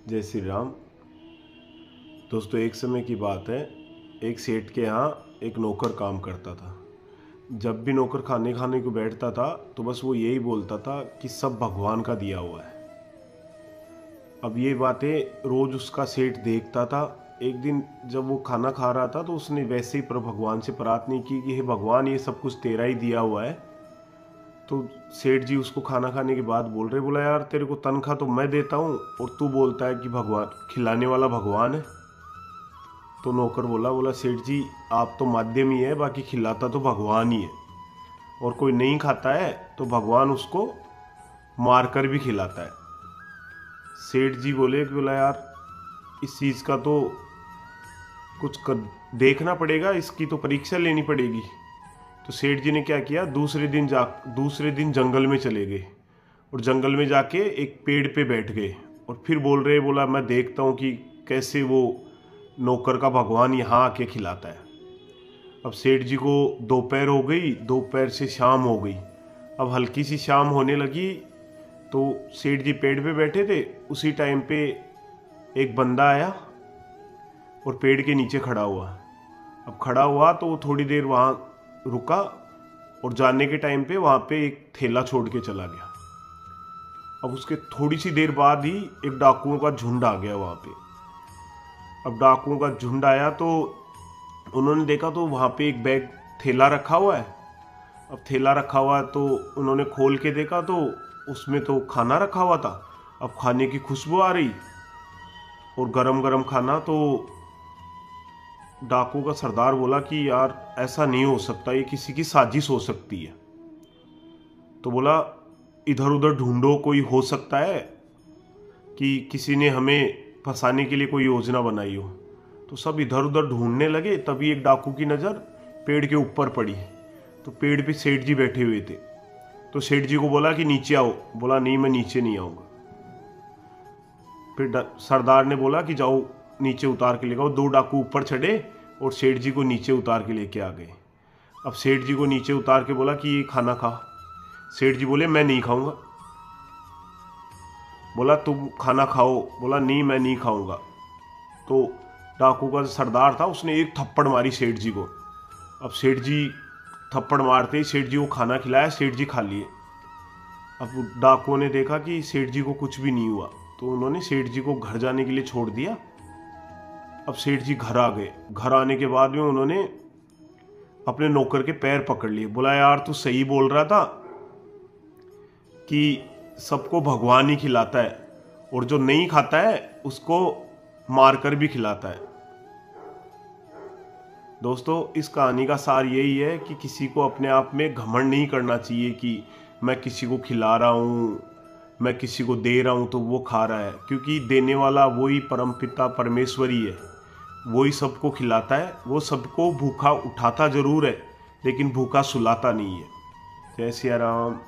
जय श्री राम। दोस्तों, एक समय की बात है, एक सेठ के यहाँ एक नौकर काम करता था। जब भी नौकर खाने को बैठता था तो बस वो यही बोलता था कि सब भगवान का दिया हुआ है। अब ये बातें रोज उसका सेठ देखता था। एक दिन जब वो खाना खा रहा था तो उसने वैसे ही भगवान से प्रार्थना की कि हे भगवान, ये सब कुछ तेरा ही दिया हुआ है। तो सेठ जी उसको खाना खाने के बाद बोला यार, तेरे को तनख्वाह तो मैं देता हूँ और तू बोलता है कि भगवान खिलाने वाला भगवान है। तो नौकर बोला सेठ जी, आप तो माध्यम ही है, बाकी खिलाता तो भगवान ही है। और कोई नहीं खाता है तो भगवान उसको मार कर भी खिलाता है। सेठ जी बोला यार, इस चीज़ का तो देखना पड़ेगा, इसकी तो परीक्षा लेनी पड़ेगी। तो सेठ जी ने क्या किया, दूसरे दिन जंगल में चले गए और जंगल में जाके एक पेड़ पे बैठ गए और फिर बोला मैं देखता हूँ कि कैसे वो नौकर का भगवान यहाँ आके खिलाता है। अब सेठ जी को दोपहर हो गई, दोपहर से शाम हो गई। अब हल्की सी शाम होने लगी तो सेठ जी पेड़ पे बैठे थे। उसी टाइम पे एक बंदा आया और पेड़ के नीचे खड़ा हुआ। अब खड़ा हुआ तो वो थोड़ी देर वहाँ रुका और जाने के टाइम पे वहाँ पे एक थैला छोड़ के चला गया। अब उसके थोड़ी सी देर बाद ही एक डाकुओं का झुंड आ गया वहाँ पे। अब डाकुओं का झुंड आया तो उन्होंने देखा तो वहाँ पे एक बैग थैला रखा हुआ है। अब थैला रखा हुआ है तो उन्होंने खोल के देखा तो उसमें तो खाना रखा हुआ था। अब खाने की खुशबू आ रही और गरम गरम खाना। तो डाकू का सरदार बोला कि यार ऐसा नहीं हो सकता, ये किसी की साजिश हो सकती है। तो बोला इधर उधर ढूंढो, कोई हो सकता है कि किसी ने हमें फंसाने के लिए कोई योजना बनाई हो। तो सब इधर उधर ढूंढने लगे। तभी एक डाकू की नज़र पेड़ के ऊपर पड़ी। तो पेड़ पे सेठ जी बैठे हुए थे। तो सेठ जी को बोला कि नीचे आओ। बोला नहीं, मैं नीचे नहीं आऊँगा। फिर सरदार ने बोला कि जाओ नीचे उतार के लेकर आओ। दो डाकू ऊपर चढ़े और सेठ जी को नीचे उतार के लेके आ गए। अब सेठ जी को नीचे उतार के बोला कि ये खाना खा। सेठ जी बोले मैं नहीं खाऊंगा। बोला तुम खाना खाओ। बोला नहीं, मैं नहीं खाऊंगा। तो डाकू का सरदार था, उसने एक थप्पड़ मारी सेठ जी को। अब सेठ जी थप्पड़ मारते ही सेठ जी को खाना खिलाया, सेठ जी खा लिए। अब डाकुओं ने देखा कि सेठ जी को कुछ भी नहीं हुआ तो उन्होंने सेठ जी को घर जाने के लिए छोड़ दिया। अब सेठ जी घर आ गए। घर आने के बाद में उन्होंने अपने नौकर के पैर पकड़ लिए। बोला यार, तू सही बोल रहा था कि सबको भगवान ही खिलाता है और जो नहीं खाता है उसको मारकर भी खिलाता है। दोस्तों, इस कहानी का सार यही है कि किसी को अपने आप में घमंड नहीं करना चाहिए कि मैं किसी को खिला रहा हूँ, मैं किसी को दे रहा हूँ तो वो खा रहा है। क्योंकि देने वाला वही परमपिता परमेश्वर ही है, वही सबको खिलाता है। वो सबको भूखा उठाता जरूर है लेकिन भूखा सुलाता नहीं है। जय सिया राम।